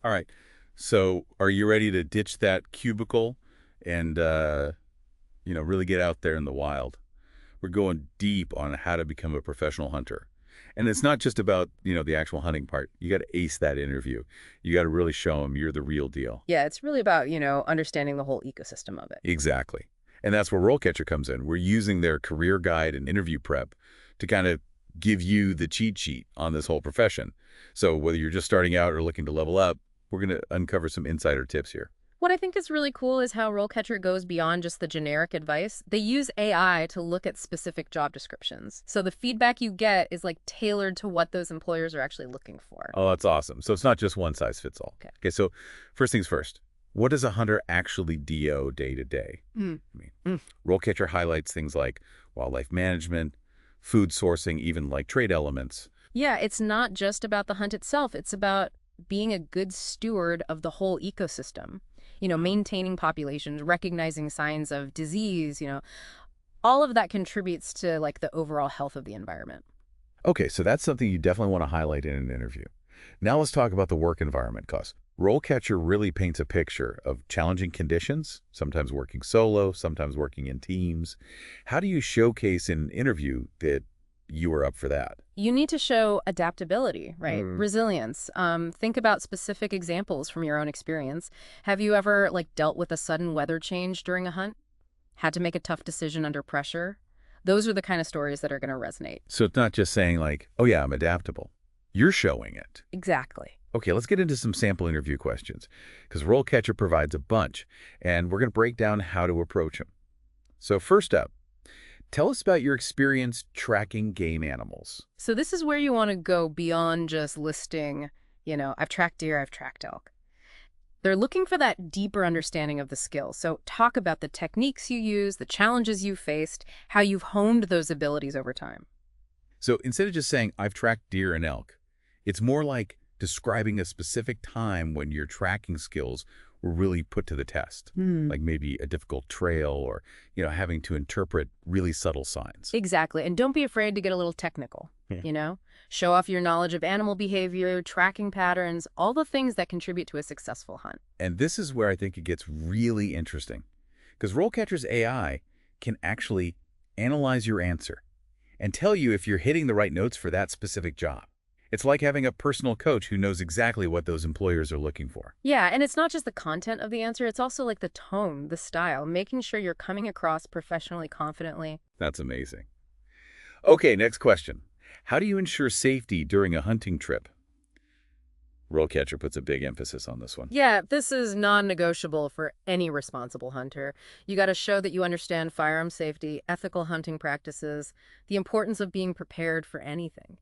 All right. So are you ready to ditch that cubicle and, really get out there in the wild? We're going deep on how to become a professional hunter. And it's not just about, the actual hunting part. You got to ace that interview. You got to really show them you're the real deal. Yeah, it's really about, understanding the whole ecosystem of it. Exactly. And that's where RoleCatcher comes in. We're using their career guide and interview prep to kind of give you the cheat sheet on this whole profession. So whether you're just starting out or looking to level up, we're going to uncover some insider tips here. What I think is really cool is how RoleCatcher goes beyond just the generic advice. They use AI to look at specific job descriptions. So the feedback you get is like tailored to what those employers are actually looking for. Oh, that's awesome. So it's not just one size fits all. Okay. Okay, so first things first. What does a hunter actually do day to day? Mm. I mean, Mm. RoleCatcher highlights things like wildlife management, food sourcing, even like trade elements. Yeah, it's not just about the hunt itself. It's about being a good steward of the whole ecosystem. Maintaining populations, recognizing signs of disease, all of that contributes to like the overall health of the environment. Okay, so that's something you definitely want to highlight in an interview. Now let's talk about the work environment, cause RoleCatcher really paints a picture of challenging conditions, sometimes working solo, sometimes working in teams. How do you showcase in an interview that you are up for that? You need to show adaptability, right? Mm. Resilience. Think about specific examples from your own experience. Have you ever like dealt with a sudden weather change during a hunt? Had to make a tough decision under pressure? Those are the kind of stories that are going to resonate. So it's not just saying like, oh yeah, I'm adaptable. You're showing it. Exactly. Okay, let's get into some sample interview questions because RoleCatcher provides a bunch, and we're going to break down how to approach them. So first up, tell us about your experience tracking game animals. So this is where you want to go beyond just listing, I've tracked deer, I've tracked elk. They're looking for that deeper understanding of the skill. So talk about the techniques you use, the challenges you faced, how you've honed those abilities over time. So instead of just saying, I've tracked deer and elk, it's more like describing a specific time when your tracking skills were really put to the test, Hmm. like maybe a difficult trail or, having to interpret really subtle signs. Exactly. And don't be afraid to get a little technical, Yeah. Show off your knowledge of animal behavior, tracking patterns, all the things that contribute to a successful hunt. And this is where I think it gets really interesting because RoleCatcher's AI can actually analyze your answer and tell you if you're hitting the right notes for that specific job. It's like having a personal coach who knows exactly what those employers are looking for. Yeah, and it's not just the content of the answer, it's also like the tone, the style, making sure you're coming across professionally confidently. That's amazing. Okay, next question. How do you ensure safety during a hunting trip? RoleCatcher puts a big emphasis on this one. Yeah, this is non-negotiable for any responsible hunter. You got to show that you understand firearm safety, ethical hunting practices, the importance of being prepared for anything.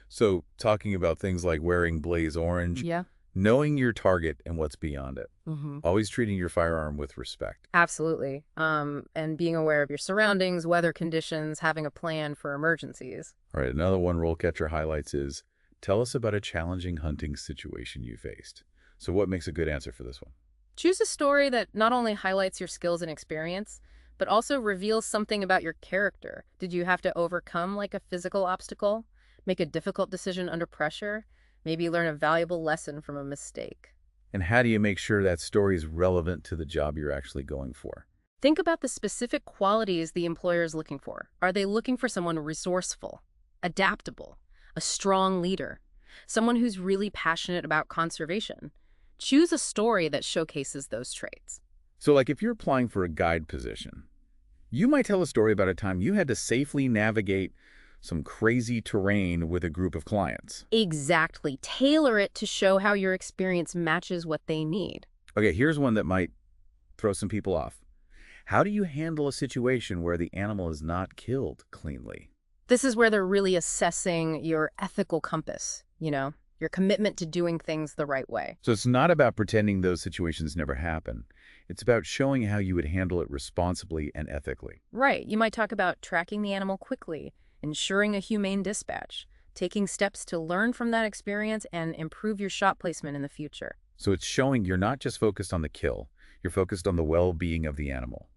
So, talking about things like wearing blaze orange, Yeah. knowing your target and what's beyond it, Mm-hmm. always treating your firearm with respect. Absolutely. And being aware of your surroundings, weather conditions, having a plan for emergencies. All right, another one RoleCatcher highlights is, tell us about a challenging hunting situation you faced. So what makes a good answer for this one? Choose a story that not only highlights your skills and experience, but also reveals something about your character. Did you have to overcome like a physical obstacle? Make a difficult decision under pressure? Maybe learn a valuable lesson from a mistake? And how do you make sure that story is relevant to the job you're actually going for? Think about the specific qualities the employer is looking for. Are they looking for someone resourceful, adaptable, a strong leader, someone who's really passionate about conservation? Choose a story that showcases those traits. So like if you're applying for a guide position, you might tell a story about a time you had to safely navigate some crazy terrain with a group of clients. Exactly. Tailor it to show how your experience matches what they need. Okay, here's one that might throw some people off. How do you handle a situation where the animal is not killed cleanly? This is where they're really assessing your ethical compass, your commitment to doing things the right way. So it's not about pretending those situations never happen. It's about showing how you would handle it responsibly and ethically. Right. You might talk about tracking the animal quickly, ensuring a humane dispatch, taking steps to learn from that experience and improve your shot placement in the future. So it's showing you're not just focused on the kill, you're focused on the well-being of the animal.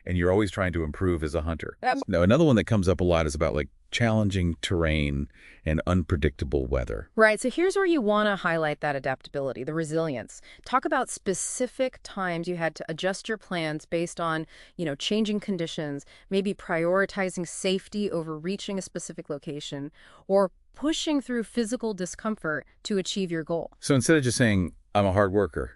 and you're always trying to improve as a hunter. Um, Now, another one that comes up a lot is about like challenging terrain and unpredictable weather. Right, so here's where you want to highlight that adaptability, the resilience. Talk about specific times you had to adjust your plans based on, changing conditions, maybe prioritizing safety over reaching a specific location, or pushing through physical discomfort to achieve your goal. So instead of just saying, I'm a hard worker,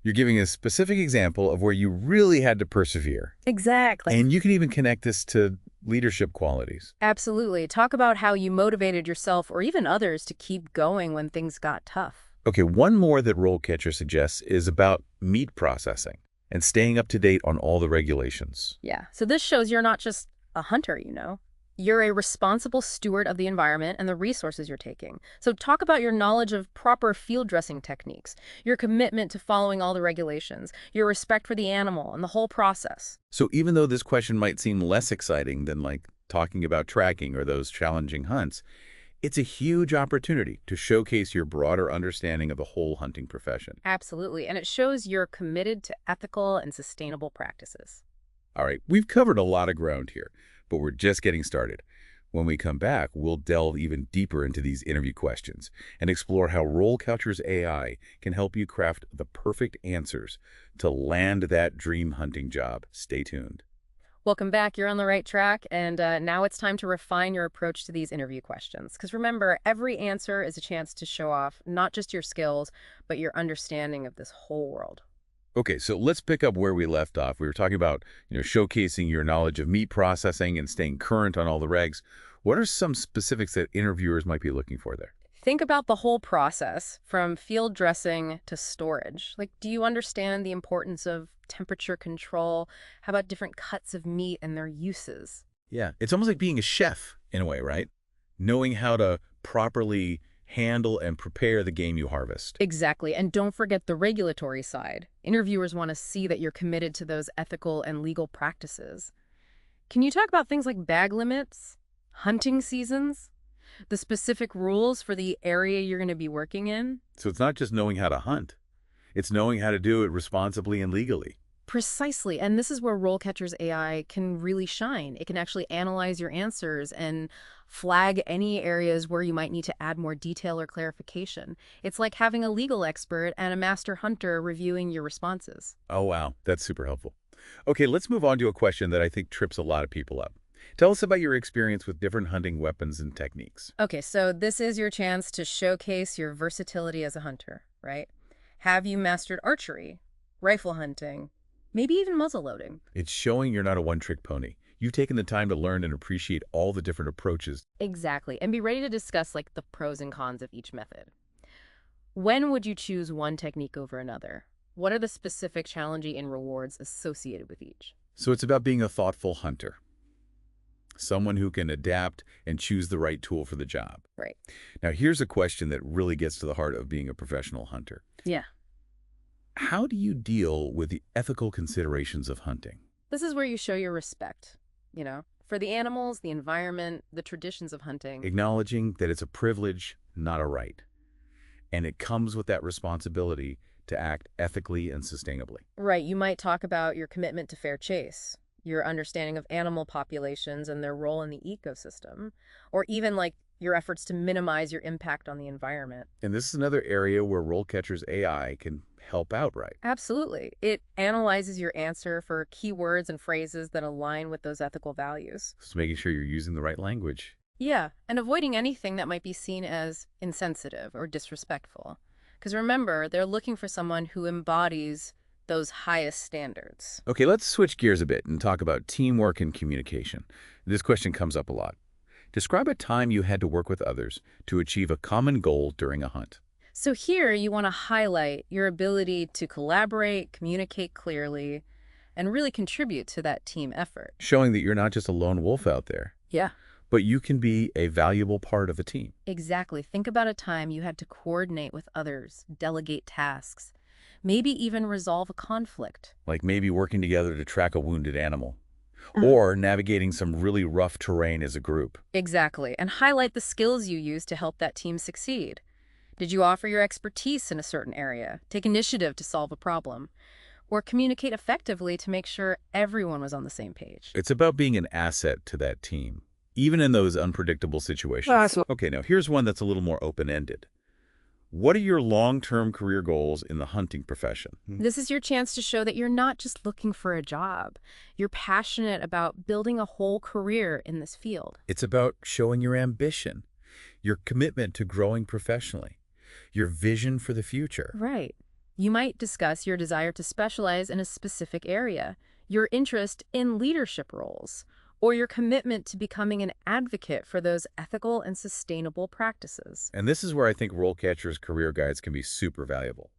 you're giving a specific example of where you really had to persevere. Exactly. And you can even connect this to leadership qualities. Absolutely. Talk about how you motivated yourself or even others to keep going when things got tough. Okay, one more that RoleCatcher suggests is about meat processing and staying up to date on all the regulations. Yeah, so this shows you're not just a hunter. You're a responsible steward of the environment and the resources you're taking. So talk about your knowledge of proper field dressing techniques, your commitment to following all the regulations, your respect for the animal and the whole process. So even though this question might seem less exciting than like talking about tracking or those challenging hunts, it's a huge opportunity to showcase your broader understanding of the whole hunting profession. Absolutely, and it shows you're committed to ethical and sustainable practices. All right, we've covered a lot of ground here, but we're just getting started. When we come back, we'll delve even deeper into these interview questions and explore how RoleCatcher's AI can help you craft the perfect answers to land that dream hunting job. Stay tuned. Welcome back. You're on the right track, and now it's time to refine your approach to these interview questions. Because remember, every answer is a chance to show off not just your skills, but your understanding of this whole world. Okay, so let's pick up where we left off. We were talking about, showcasing your knowledge of meat processing and staying current on all the regs. What are some specifics that interviewers might be looking for there? Think about the whole process, from field dressing to storage. Like, do you understand the importance of temperature control? How about different cuts of meat and their uses? Yeah, it's almost like being a chef in a way, right? Knowing how to properly handle and prepare the game you harvest. Exactly. And don't forget the regulatory side. Interviewers want to see that you're committed to those ethical and legal practices. Can you talk about things like bag limits, hunting seasons, the specific rules for the area you're going to be working in? So it's not just knowing how to hunt. It's knowing how to do it responsibly and legally. Precisely. And this is where RoleCatcher's AI can really shine. It can actually analyze your answers and flag any areas where you might need to add more detail or clarification. It's like having a legal expert and a master hunter reviewing your responses. Oh, wow. That's super helpful. Okay, let's move on to a question that I think trips a lot of people up. Tell us about your experience with different hunting weapons and techniques. Okay, so this is your chance to showcase your versatility as a hunter, right? Have you mastered archery, rifle hunting, maybe even muzzleloading? It's showing you're not a one-trick pony. You've taken the time to learn and appreciate all the different approaches. Exactly, and be ready to discuss like the pros and cons of each method. When would you choose one technique over another? What are the specific challenging and rewards associated with each? So it's about being a thoughtful hunter. Someone who can adapt and choose the right tool for the job. Right. Now, here's a question that really gets to the heart of being a professional hunter. Yeah. How do you deal with the ethical considerations of hunting? This is where you show your respect, for the animals, the environment, the traditions of hunting. Acknowledging that it's a privilege, not a right. And it comes with that responsibility to act ethically and sustainably. Right. You might talk about your commitment to fair chase, your understanding of animal populations and their role in the ecosystem, or even like your efforts to minimize your impact on the environment. And this is another area where RoleCatcher's AI can help out, right? Absolutely. It analyzes your answer for keywords and phrases that align with those ethical values. So making sure you're using the right language. Yeah, and avoiding anything that might be seen as insensitive or disrespectful. Because remember, they're looking for someone who embodies those highest standards. Okay, let's switch gears a bit and talk about teamwork and communication. This question comes up a lot. Describe a time you had to work with others to achieve a common goal during a hunt. So here you want to highlight your ability to collaborate, communicate clearly, and really contribute to that team effort. Showing that you're not just a lone wolf out there, Yeah. but you can be a valuable part of a team. Exactly. Think about a time you had to coordinate with others, delegate tasks, maybe even resolve a conflict. Like maybe working together to track a wounded animal, or navigating some really rough terrain as a group. Exactly. And highlight the skills you use to help that team succeed. Did you offer your expertise in a certain area? Take initiative to solve a problem? or communicate effectively to make sure everyone was on the same page. It's about being an asset to that team, even in those unpredictable situations. Okay, now here's one that's a little more open-ended. What are your long-term career goals in the hunting profession? This is your chance to show that you're not just looking for a job. You're passionate about building a whole career in this field. It's about showing your ambition, your commitment to growing professionally, your vision for the future. Right. You might discuss your desire to specialize in a specific area, your interest in leadership roles, or your commitment to becoming an advocate for those ethical and sustainable practices. And this is where I think RoleCatcher's career guides can be super valuable.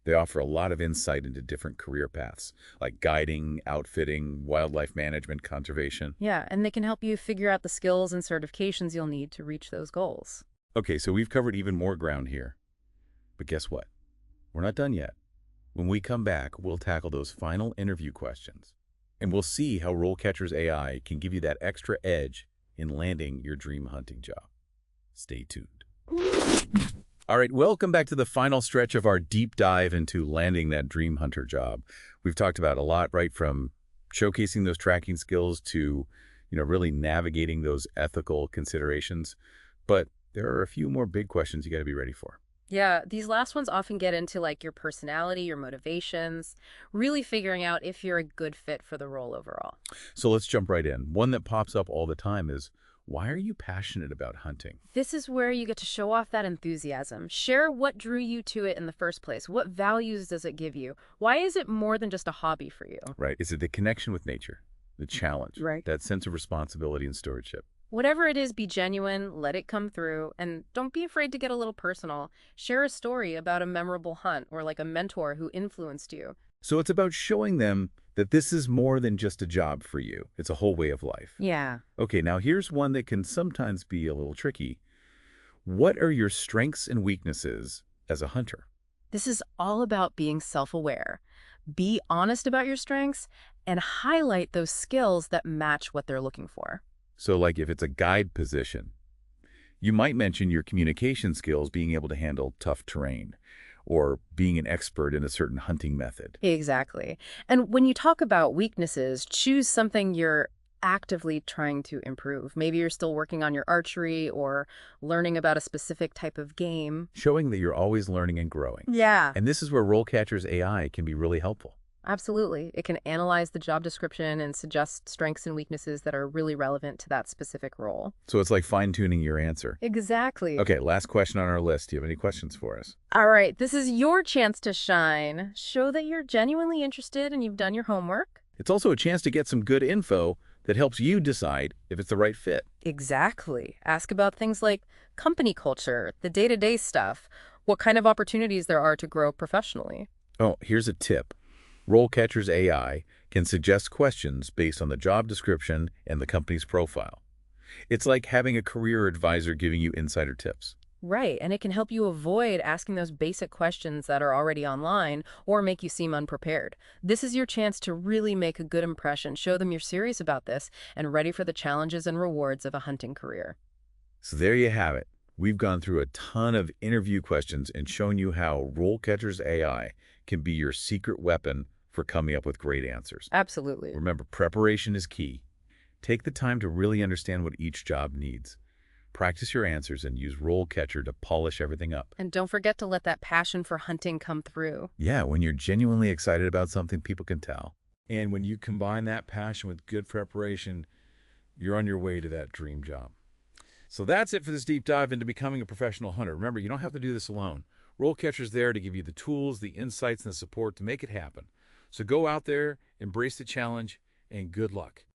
They offer a lot of insight into different career paths, like guiding, outfitting, wildlife management, conservation. Yeah, and they can help you figure out the skills and certifications you'll need to reach those goals. Okay, so we've covered even more ground here. But guess what? We're not done yet. When we come back, we'll tackle those final interview questions. And we'll see how RoleCatcher's AI can give you that extra edge in landing your dream hunting job. Stay tuned. All right, welcome back to the final stretch of our deep dive into landing that dream hunter job. We've talked about a lot, right, from showcasing those tracking skills to, really navigating those ethical considerations. But there are a few more big questions you got to be ready for. Yeah, these last ones often get into like your personality, your motivations, really figuring out if you're a good fit for the role overall. So let's jump right in. One that pops up all the time is, why are you passionate about hunting? This is where you get to show off that enthusiasm. Share what drew you to it in the first place. What values does it give you? Why is it more than just a hobby for you? Right. Is it the connection with nature, the challenge, Right. that sense of responsibility and stewardship? Whatever it is, be genuine, let it come through, and don't be afraid to get a little personal. Share a story about a memorable hunt or like a mentor who influenced you. So it's about showing them that this is more than just a job for you. It's a whole way of life. Yeah. Okay, now here's one that can sometimes be a little tricky. What are your strengths and weaknesses as a hunter? This is all about being self-aware. Be honest about your strengths and highlight those skills that match what they're looking for. So like if it's a guide position, you might mention your communication skills, being able to handle tough terrain, or being an expert in a certain hunting method. Exactly. And when you talk about weaknesses, choose something you're actively trying to improve. Maybe you're still working on your archery or learning about a specific type of game. Showing that you're always learning and growing. Yeah. And this is where RoleCatcher's AI can be really helpful. Absolutely. It can analyze the job description and suggest strengths and weaknesses that are really relevant to that specific role. So it's like fine-tuning your answer. Exactly. Okay, last question on our list. Do you have any questions for us? All right, this is your chance to shine. Show that you're genuinely interested and you've done your homework. It's also a chance to get some good info that helps you decide if it's the right fit. Exactly. Ask about things like company culture, the day-to-day stuff, what kind of opportunities there are to grow professionally. Oh, here's a tip. RoleCatcher's AI can suggest questions based on the job description and the company's profile. It's like having a career advisor giving you insider tips. Right, and it can help you avoid asking those basic questions that are already online or make you seem unprepared. This is your chance to really make a good impression, show them you're serious about this and ready for the challenges and rewards of a hunting career. So there you have it. We've gone through a ton of interview questions and shown you how RoleCatcher's AI can be your secret weapon for coming up with great answers. Absolutely. Remember, preparation is key. Take the time to really understand what each job needs. Practice your answers and use RoleCatcher to polish everything up. And don't forget to let that passion for hunting come through. Yeah, when you're genuinely excited about something, people can tell. And when you combine that passion with good preparation, you're on your way to that dream job. So that's it for this deep dive into becoming a professional hunter. Remember, you don't have to do this alone. RoleCatcher's there to give you the tools, the insights, and the support to make it happen. So go out there, embrace the challenge, and good luck.